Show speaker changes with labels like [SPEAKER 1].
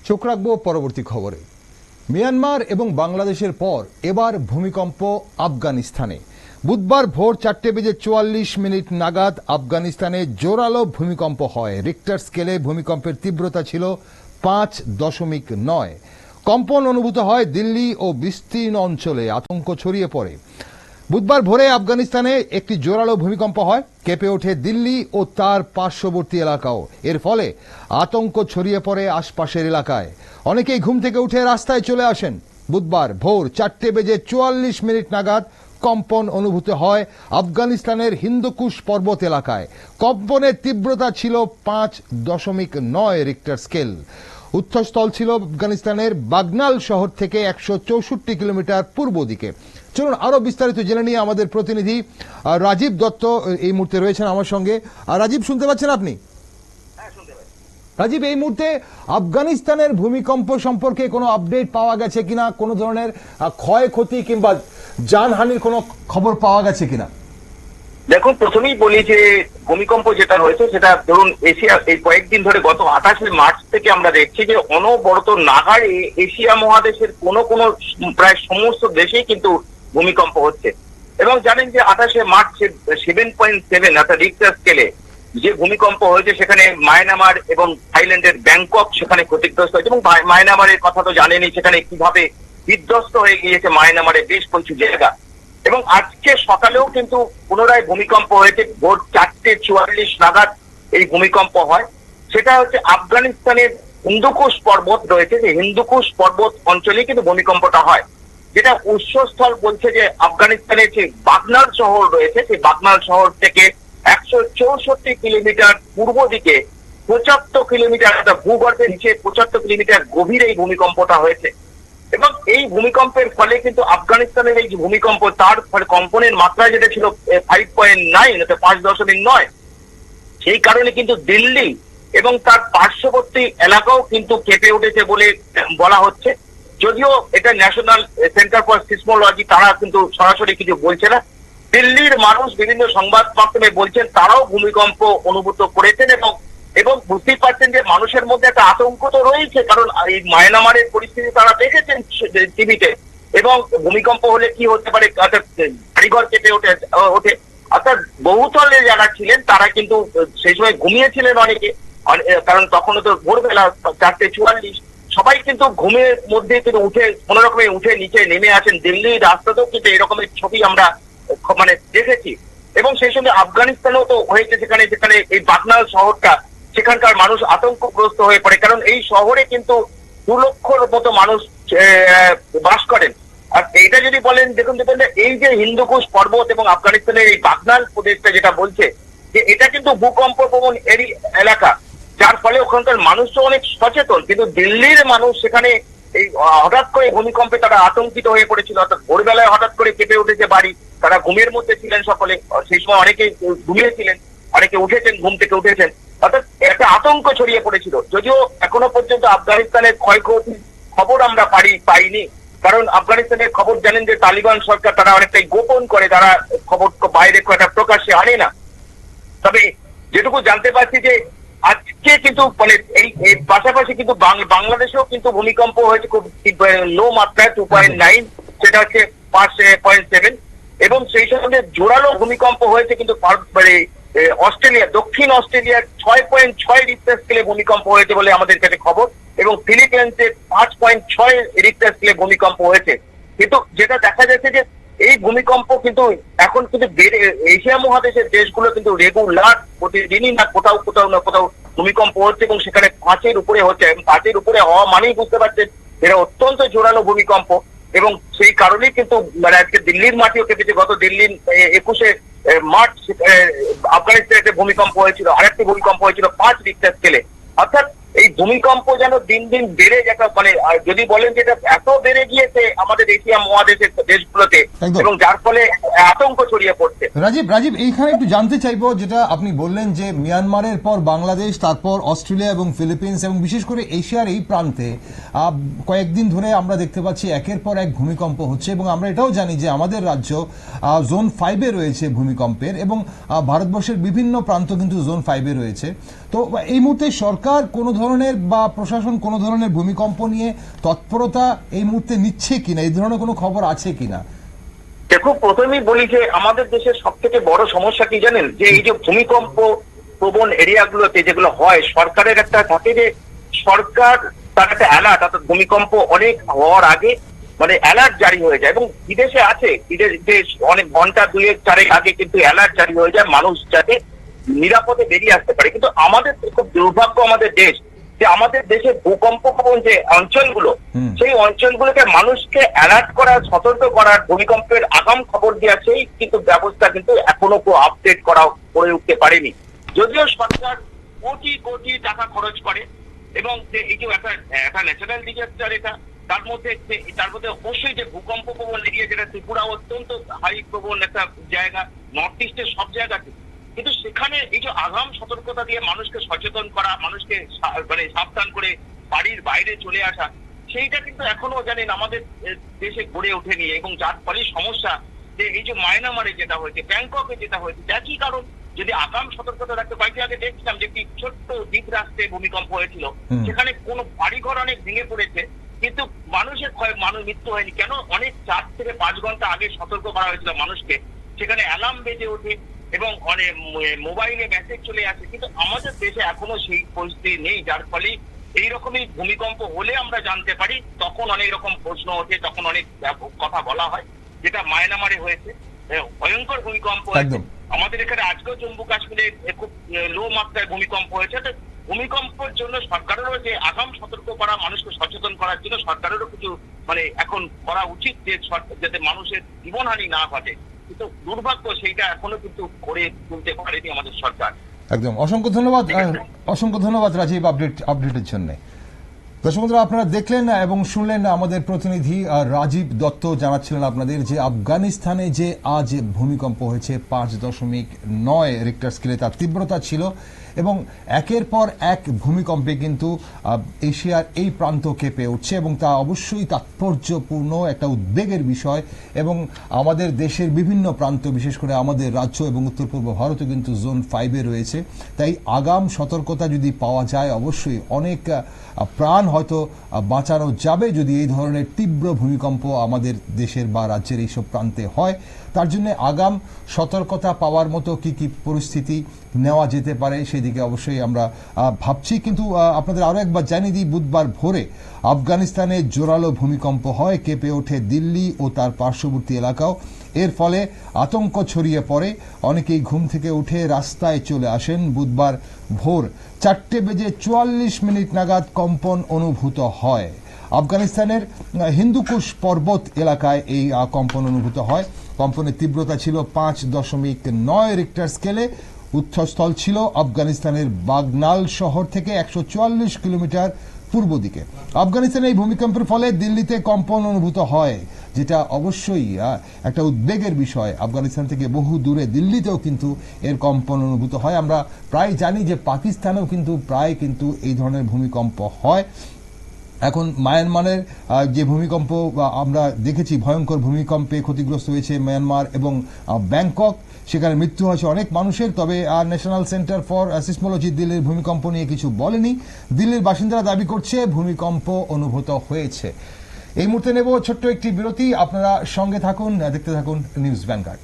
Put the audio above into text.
[SPEAKER 1] চোখ রাখবো পরবর্তী খবরে। মিয়ানমার এবং বাংলাদেশের পর এবার ভূমিকম্প আফগানিস্তানে। বুধবার ভোর 4:44 নাগাদ আফগানিস্তানে জোরালো ভূমিকম্প হয়। রিক্টার স্কেলে ভূমিকম্পের তীব্রতা ছিল 5.9। কম্পন অনুভূত হয় দিল্লি ও বিস্তীর্ণ অঞ্চলে, আতঙ্ক ছড়িয়ে পড়ে। বুধবার ভোরে আফগানিস্তানে একটি জোরালো ভূমিকম্প হয়, কেঁপে ওঠে দিল্লি ও তার পার্শ্ববর্তী এলাকাও। এর ফলে আতঙ্ক ছড়িয়ে পড়ে আশপাশের এলাকায়। অনেকেই ঘুম থেকে উঠে রাস্তায় চলে আসেন। বুধবার ভোর 4:44 নাগাদ কম্পন অনুভূত হয় আফগানিস্তানের হিন্দুকুশ পর্বত এলাকায়। কম্পনের তীব্রতা ছিল 5.9 রিক্টার স্কেল। উৎসস্থল ছিল আফগানিস্তানের বাগনাল শহর থেকে 164 কিলোমিটার পূর্ব দিকে। চলুন আরো বিস্তারিত জেনে নিয়ে আমাদের প্রতিনিধি রাজীব দত্ত এই মুহূর্তে রয়েছেন আমার সঙ্গে। রাজীব, শুনতে পাচ্ছেন আপনি? রাজীব, এই মুহূর্তে আফগানিস্তানের ভূমিকম্প সম্পর্কে কোনো আপডেট পাওয়া গেছে কিনা? কোনো ধরনের ক্ষয়ক্ষতি কিংবা জানহানির কোনো খবর পাওয়া গেছে কিনা?
[SPEAKER 2] দেখুন, প্রথমেই বলি যে ভূমিকম্প যেটা হয়েছে সেটা ধরুন এশিয়া এই কয়েকদিন ধরে গত 28 মার্চ থেকে আমরা দেখছি যে অনবরত নাগাড়ে এশিয়া মহাদেশের কোনো প্রায় সমস্ত দেশেই কিন্তু ভূমিকম্প হচ্ছে। এবং জানেন যে 28 মার্চ 7.7 অর্থাৎ রিক্টার স্কেলে যে ভূমিকম্প হয়েছে সেখানে মায়ানমার এবং থাইল্যান্ডের ব্যাংকক সেখানে ক্ষতিগ্রস্ত হয়েছে। এবং মায়ানমারের কথা তো জানেনই, সেখানে কিভাবে বিধ্বস্ত হয়ে গিয়েছে মায়ানমারের বেশ কিছু জায়গা। এবং আজকে সকালেও কিন্তু পুনরায় ভূমিকম্প হয়েছে। ভোর 4:44 নাগাদ এই ভূমিকম্প হয়। সেটা হচ্ছে আফগানিস্তানের হিন্দুকুশ পর্বত রয়েছে, যে হিন্দুকুশ পর্বত অঞ্চলে কিন্তু ভূমিকম্পটা হয়। যেটা উৎসস্থল বলছে যে আফগানিস্তানের যে বাগনাল শহর রয়েছে, সেই বাগনাল শহর থেকে 164 কিলোমিটার পূর্ব দিকে 75 কিলোমিটার ভূগর্ভের নিচে 75 কিলোমিটার গভীরে এই ভূমিকম্পটা হয়েছে। এবং এই ভূমিকম্পের ফলে কিন্তু আফগানিস্তানের এই যে ভূমিকম্প, তার ফলে কম্পনের মাত্রা যেটা ছিল 5.9 অর্থাৎ 5.9, সেই কারণে কিন্তু দিল্লি এবং তার পার্শ্ববর্তী এলাকাও কিন্তু কেঁপে উঠেছে বলে বলা হচ্ছে। যদিও এটা ন্যাশনাল সেন্টার ফর সিসমোলজি, তারা কিন্তু সরাসরি কিছু বলছে না। দিল্লির মানুষ বিভিন্ন সংবাদ মাধ্যমে বলছেন তারাও ভূমিকম্প অনুভূত করেছেন এবং বুঝতেই পারছেন যে মানুষের মধ্যে একটা আতঙ্ক তো রয়েছে, কারণ এই মায়ানমারের পরিস্থিতি তারা দেখেছেন টিভিতে। এবং ভূমিকম্প হলে কি হতে পারে, বাড়িঘর কেঁপে ওঠে। অর্থাৎ বহুতলে যারা ছিলেন তারা কিন্তু সেই সময় ঘুমিয়েছিলেন অনেকে, কারণ তখনও তো ভোরবেলা 4:44। সবাই কিন্তু ঘুমের মধ্যে কিন্তু উঠে কোনো রকমে উঠে নিচে নেমে আসেন। দিল্লির রাস্তাতেও কিন্তু এরকমের ছবি আমরা দেখেছি। এবং সেই সঙ্গে আফগানিস্তানেও তো হয়েছে, যেখানে এই বাগনাল শহরটা, সেখানকার মানুষ আতঙ্কগ্রস্ত হয়ে পড়ে, কারণ এই শহরে কিন্তু 2 লক্ষর মতো মানুষ বাস করেন। আর এইটা যদি বলেন, দেখুন এই যে হিন্দুকুশ পর্বত এবং আফগানিস্তানের এই বাগনাল প্রদেশটা যেটা বলছে যে এটা কিন্তু ভূকম্প প্রবণ এলাকা, যার ফলে ওখানকার মানুষ তো অনেক সচেতন, কিন্তু দিল্লির মানুষ সেখানে এই হঠাৎ করে ভূমিকম্পে তারা আতঙ্কিত হয়ে পড়েছিল। অর্থাৎ ভোরবেলায় হঠাৎ করে কেঁপে উঠেছে বাড়ি, তারা ঘুমের মধ্যে ছিলেন সকলে। সেই সময় অনেকে ঘুমিয়েছিলেন, অনেকে উঠেছেন, ঘুম থেকে উঠেছেন। অর্থাৎ একটা আতঙ্ক ছড়িয়ে পড়েছিল। যদিও এখনো পর্যন্ত আফগানিস্তানের ক্ষয়ক্ষতির খবর আমরা পাইনি, কারণ আফগানিস্তানের খবর জানেন যে তালিবান সরকার তারা অনেকটাই গোপন করে, তারা খবর বাইরে একটা প্রকাশ্যে আনে না। তবে যেটুকু জানতে পারছি যে আজকে কিন্তু এই পাশাপাশি কিন্তু বাংলাদেশেও কিন্তু ভূমিকম্প হয়েছে খুব লো মাত্রায় 2.9, সেটা হচ্ছে 5.7। এবং সেই সঙ্গে জোরালো ভূমিকম্প হয়েছে কিন্তু অস্ট্রেলিয়া, দক্ষিণ অস্ট্রেলিয়ার 6.6 রিক্টার স্কেলে ভূমিকম্প হয়েছে বলে আমাদের কাছে খবর। এবং ফিলিপাইন্সের 5.6 রিক্টার স্কেলে ভূমিকম্প হয়েছে। কিন্তু যেটা দেখা যাচ্ছে যে এই ভূমিকম্প কিন্তু এখন কিন্তু এশিয়া মহাদেশের দেশগুলো কিন্তু রেগুলার প্রতিদিনই না কোথাও ভূমিকম্প হচ্ছে, এবং সেখানে 5-এর উপরে হচ্ছে। এবং 5-এর উপরে হওয়া মানেই বুঝতে পারছেন এরা অত্যন্ত জোরালো ভূমিকম্প। এবং সেই কারণেই কিন্তু আজকে দিল্লির মাটিও কেঁপেছে। গত দিল্লির 21 মার্চ আফগানিস্তানে ভূমিকম্প হয়েছিল, আরেকটি ভূমিকম্প হয়েছিল 5 রিক্টার স্কেলে। অর্থাৎ এই ভূমিকম্প যেন দিন দিন বেড়ে যাচ্ছে, যদি বলেন যে এটা এত বেড়ে গিয়েছে আমাদের এশিয়া মহাদেশের দেশগুলোতে, এবং যার ফলে আতঙ্ক ছড়িয়ে পড়ছে।
[SPEAKER 1] রাজীব, এইখানে একটু জানতে চাইবো, যেটা আপনি বললেন যে মিয়ানমারের পর বাংলাদেশ, তারপর অস্ট্রেলিয়া এবং ফিলিপিন্স, এবং বিশেষ করে এশিয়ার এই প্রান্তে কয়েকদিন ধরে আমরা দেখতে পাচ্ছি একের পর এক ভূমিকম্প হচ্ছে। এবং আমরা এটাও জানি যে আমাদের রাজ্য জোন 5-এ রয়েছে ভূমিকম্পের, এবং ভারতবর্ষের বিভিন্ন প্রান্ত কিন্তু জোন 5-এ রয়েছে। তো এই মুহূর্তে সরকার কোনো ধরনের ধরনের বা প্রশাসন কোনো ধরনের ভূমিকম্প নিয়ে তৎপরতা এই মুহূর্তে নিচ্ছে কিনা, এই ধরনের কোনো খবর আছে কিনা?
[SPEAKER 2] দেখো, প্রথমেই বলি যে আমাদের দেশের সব থেকে বড় সমস্যা কি জানেন, যে এই যে ভূমিকম্প প্রবণ এরিয়াগুলোতে যেগুলো হয়, সরকারের একটা থাকে যে সরকার তার একটা অ্যালার্ট, অর্থাৎ ভূমিকম্প অনেক হওয়ার আগে মানে অ্যালার্ট জারি হয়ে যায়, এবং বিদেশে আছে বিদেশে অনেক ঘন্টা দুয়েক চারেক আগে কিন্তু অ্যালার্ট জারি হয়ে যায় মানুষ যাতে নিরাপদে বেরিয়ে আসতে পারে। কিন্তু আমাদের খুব দুর্ভাগ্য আমাদের দেশ, যে আমাদের দেশে ভূকম্প প্রবণ যে অঞ্চলগুলো, সেই অঞ্চলগুলোকে মানুষকে অ্যালার্ট করা, সতর্ক করার, ভূমিকম্পের আগাম খবর দেওয়া, সেই কিন্তু ব্যবস্থা কিন্তু এখনো আপডেট করা করে উঠতে পারেনি। যদিও সরকার কোটি কোটি টাকা খরচ করে, এবং এই যে একটা ন্যাচারাল ডিজাস্টার, এটা তার মধ্যে অবশ্যই যে ভূকম্প প্রবণ এরিয়া, যেটা ত্রিপুরা অত্যন্ত হাই প্রবণ একটা জায়গা, নর্থ ইস্টের সব জায়গাতে, কিন্তু সেখানে এই যে আগাম সতর্কতা দিয়ে মানুষকে সচেতন করা, মানুষকে মানে সাবধান করে বাড়ির বাইরে চলে আসা, সেইটা কিন্তু এখনো জানেন আমাদের দেশে গড়ে ওঠেনি, এবং যার ফলে সমস্যা যে এই যে মায়ানমারে যেটা হয়েছে, ব্যাংককে যেটা হয়েছে, একই কারণ। যদি আগাম সতর্কতা রাখতে, কয়েকদিন আগে দেখছিলাম যে একটি ছোট্ট দ্বীপ রাষ্ট্রে ভূমিকম্প হয়েছিল, সেখানে কোনো বাড়িঘর অনেক ভেঙে পড়েছে, কিন্তু মানুষের মানুষ মৃত্যু হয়নি। কেন? অনেক 4 থেকে 5 ঘন্টা আগে সতর্ক করা হয়েছিল মানুষকে, সেখানে অ্যালার্ম বেজে ওঠে এবং অনেক মোবাইলে মেসেজ চলে আসে। কিন্তু আমাদের দেশে এখনো সেই পরিস্থিতি নেই, যার ফলে এইরকমই ভূমিকম্প হলে আমরা জানতে পারি, তখন অনেক রকম প্রশ্ন ওঠে, তখন অনেক কথা বলা হয়, যেটা মায়ানমারে হয়েছে, ভয়ঙ্কর ভূমিকম্প হয়েছে। আমাদের এখানে আজকেও জম্মু কাশ্মীরে খুব লো মাত্রায় ভূমিকম্প হয়েছে। তো ভূমিকম্পের জন্য সরকারেরও যে আগাম সতর্ক করা, মানুষকে সচেতন করার জন্য সরকারেরও কিছু মানে এখন করা উচিত, যে যাতে মানুষের জীবনহানি না ঘটে। কিন্তু দুর্ভাগ্য সেইটা এখনো কিন্তু করে তুলতে পারেনি আমাদের সরকার।
[SPEAKER 1] একদম অসংখ্য ধন্যবাদ রাজীব আপডেটের জন্য। দর্শক বন্ধুরা, আপনারা দেখলেন এবং শুনলেন আমাদের প্রতিনিধি রাজীব দত্ত জানাচ্ছিলেন আপনাদের যে আফগানিস্তানে যে আজ ভূমিকম্প হয়েছে 5.9 রিক্টার স্কেলে তার তীব্রতা ছিল, এবং একের পর এক ভূমিকম্পে কিন্তু এশিয়ার এই প্রান্ত কেঁপে উঠছে, এবং তা অবশ্যই তাৎপর্যপূর্ণ একটা উদ্বেগের বিষয়। এবং আমাদের দেশের বিভিন্ন প্রান্ত, বিশেষ করে আমাদের রাজ্য এবং উত্তর পূর্ব ভারতে কিন্তু জোন 5-এ রয়েছে। তাই আগাম সতর্কতা যদি পাওয়া যায়, অবশ্যই অনেক প্রাণ হয়তো বাঁচানো যাবে যদি এই ধরনের তীব্র ভূমিকম্প আমাদের দেশের বা রাজ্যের এইসব প্রান্তে হয়। তার জন্য আগাম সতর্কতা পাওয়ার মতো কি কি পরিস্থিতি নেওয়া যেতে পারে সেদিকে অবশ্যই আমরা ভাবছি। কিন্তু আপনাদের আরও একবার জানিয়ে দিই, বুধবার ভোরে আফগানিস্তানে জোরালো ভূমিকম্প হয়, কেঁপে ওঠে দিল্লি ও তার পার্শ্ববর্তী এলাকাও। এর ফলে আতঙ্ক ছড়িয়ে পড়ে, অনেকেই ঘুম থেকে উঠে রাস্তায় চলে আসেন। বুধবার ভোর 4:44 নাগাদ কম্পন অনুভূত হয়। আফগানিস্তানের হিন্দুকুশ পর্বত এলাকায় এই কম্পন অনুভূত হয়। কম্পনের তীব্রতা ছিল 5.9 রিক্টার স্কেলে। উৎসস্থল ছিল আফগানিস্তানের বাগনাল শহর থেকে 144 কিলোমিটার পূর্ব দিকে। আফগানিস্তানের এই ভূমিকম্পের ফলে দিল্লিতে কম্পন অনুভূত হয়, যেটা অবশ্যই একটা উদ্বেগের বিষয়। আফগানিস্তান থেকে বহু দূরে দিল্লিতেও কিন্তু এর কম্পন অনুভূত হয়। আমরা প্রায় জানি যে পাকিস্তানেও কিন্তু প্রায় কিন্তু এই ধরনের ভূমিকম্প হয়। এখন মায়ানমারের যে ভূমিকম্প আমরা দেখেছি, ভয়ঙ্কর ভূমিকম্পে ক্ষতিগ্রস্ত হয়েছে মায়ানমার এবং ব্যাংকক, সেখানে মৃত্যু হয়েছে অনেক মানুষের। তবে ন্যাশনাল সেন্টার ফর সিসমোলজি দিল্লির ভূমিকম্প নিয়ে কিছু বলেনি। দিল্লির বাসিন্দারা দাবি করছে ভূমিকম্প অনুভূত হয়েছে। এই মুহূর্তে নেব ছোট্ট একটি বিরতি। আপনারা সঙ্গে থাকুন, দেখতে থাকুন নিউজ ভ্যানগার্ড।